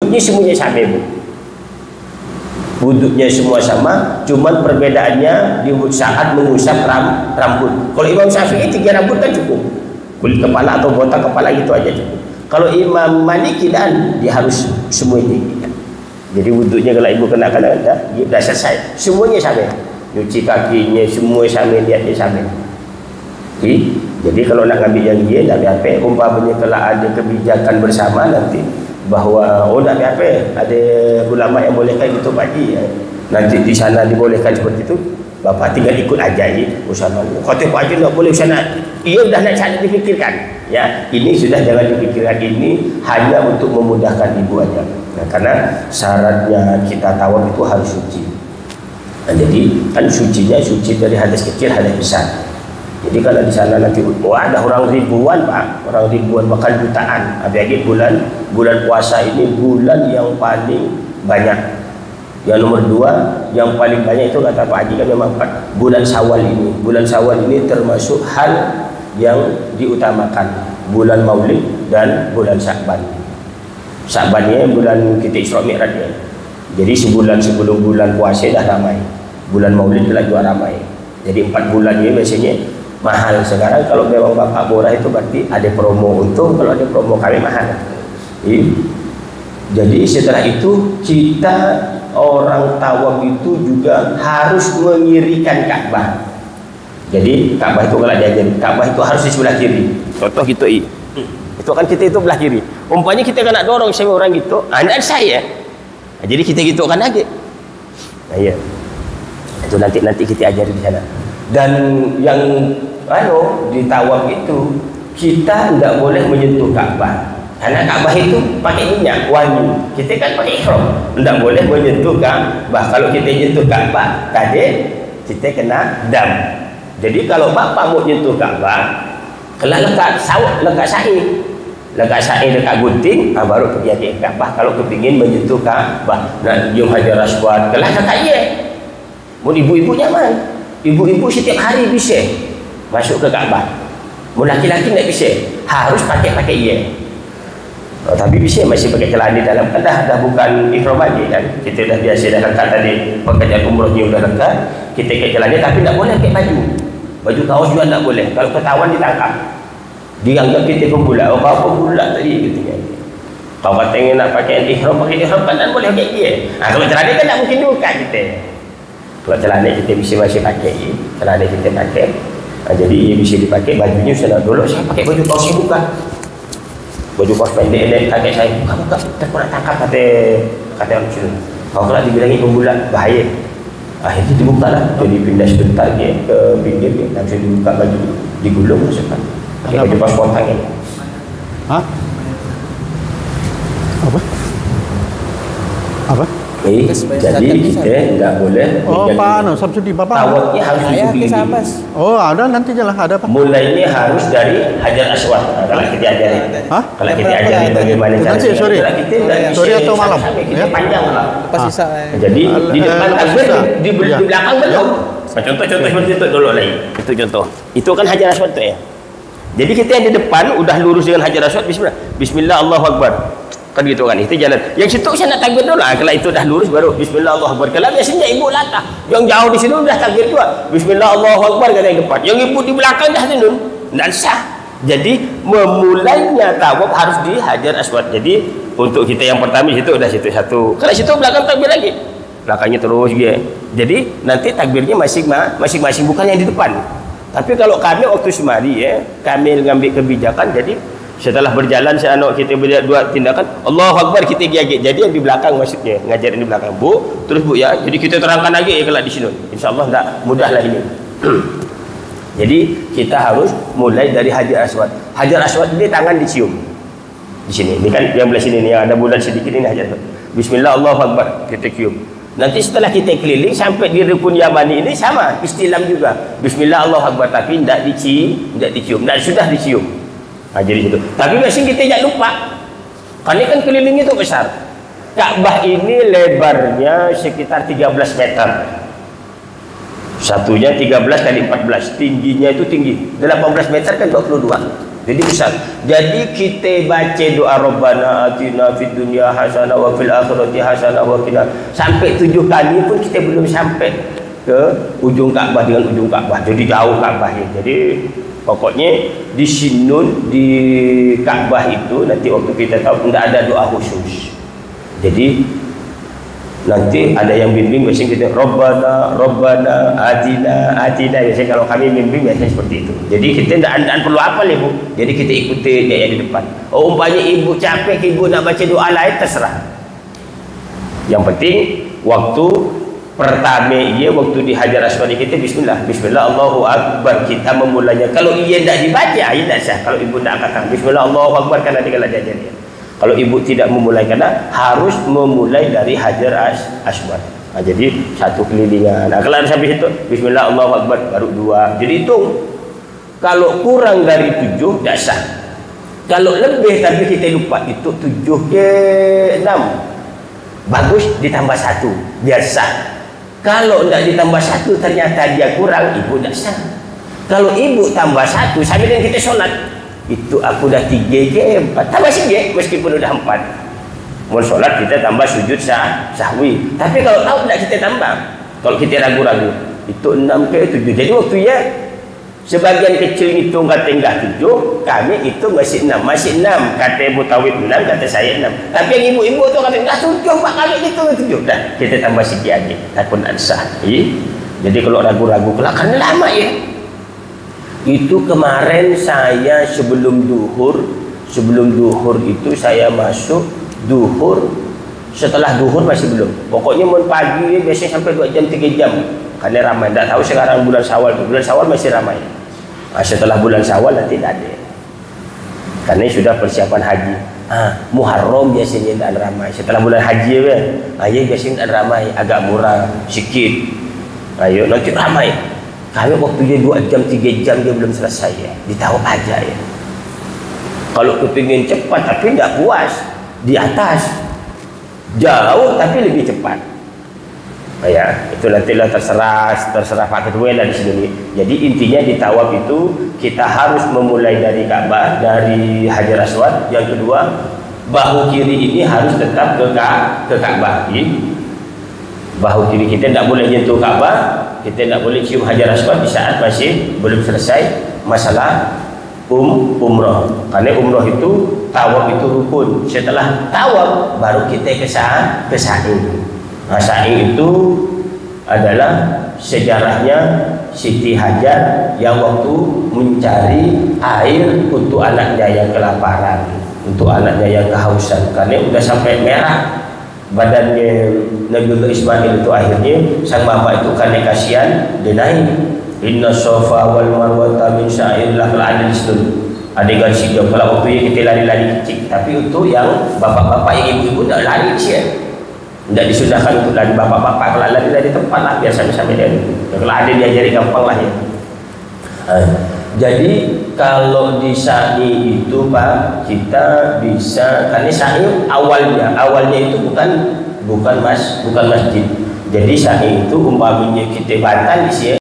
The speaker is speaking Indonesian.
Ini semuanya sama, Bu. Wuduknya semua sama, cuman perbedaannya di saat mengusap rambut. Kalau Imam Syafi'i 3 rambut kan cukup, kulit kepala atau botak kepala gitu aja cukup. Kalau Imam Maliki dan dia harus semua ini. Jadi wuduknya kalau ibu kenakan dah selesai, semuanya sama. Nyuci kakinya semua sama, niatnya sama. Jadi kalau nak ambil yang dia nak apa? Umpamanya kalau ada kebijakan bersama nanti bahawa nak apa? Ada ulama yang bolehkan itu pagi, nanti di sana dibolehkan seperti itu. Bapa tinggal ikut aja usaha. Khatib aja tak boleh usaha. Ia dah nak cari dipikirkan. Ya, ini sudah jangan dipikirkan, ini hanya untuk memudahkan ibu aja. Nah, karena syaratnya kita tawaf itu harus suci. Nah, jadi kan sucinya suci dari hadas kecil hadas besar. Jadi kalau di sana nanti ada orang ribuan, Pak, orang ribuan bahkan jutaan. Apalagi bulan puasa ini bulan yang paling banyak. Yang nomor 2 yang paling banyak itu kata Pak Haji kan memang bulan Syawal ini. Bulan Syawal ini termasuk hal yang diutamakan, bulan Maulid dan bulan Sya'ban. Sya'bannya bulan kita Isra Mi'raj ya. Jadi sebulan sebelum bulan puasa dah ramai. Bulan Maulid dah juga ramai. Jadi 4 bulan ini biasanya mahal. Sekarang kalau memang Bapak murah itu berarti ada promo, untung kalau ada promo kami mahal. Jadi setelah itu kita orang tawaf itu juga harus mengirikan Ka'bah. Jadi Ka'bah itu kalau diajarin, Ka'bah itu harus di sebelah kiri. Contoh gitu itu kan kita itu belah kiri. Umpamanya kita kan nak dorong sama orang gitu, anak saya. Jadi kita gitu kan lagi. Nah, iya. Itu nanti kita ajari di sana. Dan yang di tawaf itu kita tidak boleh menyentuh Ka'bah. Karena Ka'bah itu pakai minyak wangi. Kita kan pakai ihram, tidak boleh menyentuh Ka'bah. Kalau kita menyentuh Ka'bah, tadi kita kena dam. Jadi kalau Bapak mau menyentuh Ka'bah, kalau lekat sa'i dekat gunting, baru pergi aja Ka'bah. Kalau kepingin menyentuh Ka'bah, nak jom Hajar Aswad, kelah dekat ye. Mau ibu-ibu nyaman. Ibu-ibu setiap hari bisa masuk ke Ka'bah. Mau laki-laki tak bisa, harus pakai ye. Tapi bisa masih pakai celana di dalam, kan dah bukan ihram lagi kan. Kita dah biasa dah lekat tadi, pekerjaan umrohnya udah lekat, kita pakai celana tapi tak boleh pakai baju kaos juga tak boleh. Kalau ketahuan ditangkap, dianggap kita pembulat. Kau pembulat tadi gitu kan. Kau katanya nak pakai ihram kan tak boleh pakai dia. Kalau celana kan tak mungkin buka kita. Kalau celana kita bisa masih pakai, celana kita pakai. Jadi ia bisa dipakai, bajunya sudah dulu saya pakai baju kaos saya buka. Baju kaos pendek kakek saya buka kita nak tangkap kata orang sini. Kalau nak dibilangi pembulat bahaya. Akhirnya dibuka lah, jadi pindah sebentar dia ke pinggir dia, langsung dibuka baju, digulung masukkan. Pakai baju kaos kontang ni. Hah? Apa? Jadi kita tidak boleh. Subsidi Bapak. Tawafnya harus diikuti. Ada nanti je lah, ada apa? Mulainya harus dari Hajar Aswad. Kalau kita ajarin. Kalau kita ajarin bagaimana cara. Nanti sore atau malam. Kita panjang lah. Pas sisa. Jadi di depan takbir, di belakang betul. Contoh seperti itu dulu lagi. Itu contoh. Itu kan Hajar Aswad tu ya. Jadi kita yang di depan udah lurus dengan Hajar Aswad, Bismillah Allahu Akbar. Kan gitu kan, itu jalan. Yang situ saya nak takbir dulu. Kalau itu dah lurus baru Bismillah Allahu Akbar. Kalau biasanya ibu latah, yang jauh di sini dah takbir juga. Bismillah Allahu Akbar kan yang depan. Yang ibu di belakang dah tunduk. Dan sah. Jadi memulainya tawaf harus di Hajar Aswad. Jadi untuk kita yang pertama situ dah situ satu. Kalau situ belakang takbir lagi. Belakangnya terus dia. Jadi nanti takbirnya masing-masing bukan yang di depan. Tapi kalau kami waktu semari kami mengambil kebijakan, jadi setelah berjalan seanak kita buat tindakan Allahu Akbar kita giat. Jadi yang di belakang maksudnya ngajarin di belakang Bu, terus Bu ya. Jadi kita terangkan lagi kalau di sini. Insyaallah tak mudahlah ini. Jadi kita harus mulai dari Hajar Aswad. Hajar Aswad ini tangan dicium. Di sini. Ini kan yang belah sini ni yang ada bulan sedikit ini Hajar Aswad. Bismillah Allahu Akbar kita cium. Nanti setelah kita keliling sampai di rukun Yamani ini sama, istilam juga. Bismillah Allahu Akbar tapi tidak dicium, tidak sudah dicium. Jadi itu. Tapi biasanya kita jangan lupa. Karena kan kelilingnya itu besar. Ka'bah ini lebarnya sekitar 13 meter. Satunya 13 kali 14. Tingginya itu tinggi. 18 meter kan 22. Jadi besar. Jadi kita baca doa Rabbana atina fid dunya hasanah wa fil akhirati hasanah wa qina sampai 7 kali pun kita belum sampai ke ujung Ka'bah dengan ujung Ka'bah. Jadi jauh Ka'bah ya. Jadi pokoknya di Sinun di Ka'bah itu nanti waktu kita tahu tidak ada doa khusus. Jadi nanti ada yang bimbing biasanya kita Rabbana atina biasanya kalau kami bimbing biasanya seperti itu. Jadi kita tidak perlu hafal ya Bu, jadi kita ikuti dia di depan. Umpamanya ibu capek, ibu nak baca doa lain terserah, yang penting waktu pertama waktu di Hajar Aswad kita bismillah Allahu Akbar, kita memulainya. Kalau ia tidak dibaca ia tidak sah. Kalau ibu tidak katakan bismillah Allahu Akbar karena dia kalau diajar dia. Kalau ibu tidak memulai, karena harus memulai dari Hajar Aswad. Nah, jadi satu kelilingan. Nah, kalau sampai itu bismillah Allahu Akbar baru 2. Jadi hitung. Kalau kurang dari 7 tidak sah. Kalau lebih tapi kita lupa itu 7 ke 6. Bagus ditambah 1 biar sah. Kalau tidak ditambah 1 ternyata dia kurang, ibu tidak sah. Kalau ibu tambah 1 sambil dengan kita sholat, itu aku dah 3 ke 4 tambah sikit meskipun udah 4. Mau sholat kita tambah sujud sahwi. Tapi kalau tahu tidak kita tambah. Kalau kita ragu-ragu itu 6 ke 7. Jadi waktu ya sebagian kecil hitung kata enggak 7, kami itu masih 6 kata Mutawid 6, kata saya 6. Tapi yang ibu-ibu tu kata enggak 7 Pak, kami itu 7. Dah kita tambah sikit aja takut tak sah. Jadi kalau ragu-ragu kelakan lama ya. Itu kemarin saya sebelum duhur itu saya masuk duhur, setelah duhur masih belum. Pokoknya mau pagi biasanya sampai 2 jam 3 jam karena ramai. Tak tahu sekarang bulan Syawal masih ramai. Setelah bulan Syawal nanti tidak ada karena sudah persiapan haji. Muharram biasanya tidak ramai. Setelah bulan haji biasanya tidak ramai, agak murah sikit. Ayo nanti ramai. Kalau waktu dia 2 jam 3 jam dia belum selesai ya, ditahu aja ya. Kalau kepingin cepat tapi tidak puas, di atas jauh tapi lebih cepat. Ya, itu nantilah terserah Pak Ketua lah di sini. Jadi intinya di tawaf itu kita harus memulai dari Ka'bah, dari Hajar Aswad. Yang kedua, bahu kiri ini harus tetap ke Ka'bah. Bahu kiri kita tidak boleh nyentuh Ka'bah, kita tidak boleh cium Hajar Aswad di saat masih belum selesai masalah umroh. Karena umroh itu tawaf itu rukun. Setelah tawaf baru kita ke sa'i. Sa'i itu adalah sejarahnya Siti Hajar yang waktu mencari air untuk anaknya yang kelaparan, untuk anaknya yang kehausan. Karena sudah sampai merah badannya Nabiullah Ismail itu, akhirnya sang bapak itu karena kasihan dia naik. Inna sofa wal marwata min sya'illah al-adil islam. Adegan sidang kalau waktu kita lari-lari kecil. Tapi untuk yang bapak-bapak yang ibu-ibu tidak lari kecil, tidak disudahkan untuk lari. Bapak-bapak kalau lari di tempat lah biar sampai dia. Kalau ada diajari gampang lah ya. Jadi kalau di sa'i itu Pak, kita bisa, karena sa'i awalnya itu bukan masjid. Jadi sa'i itu umpamanya kita batal di sini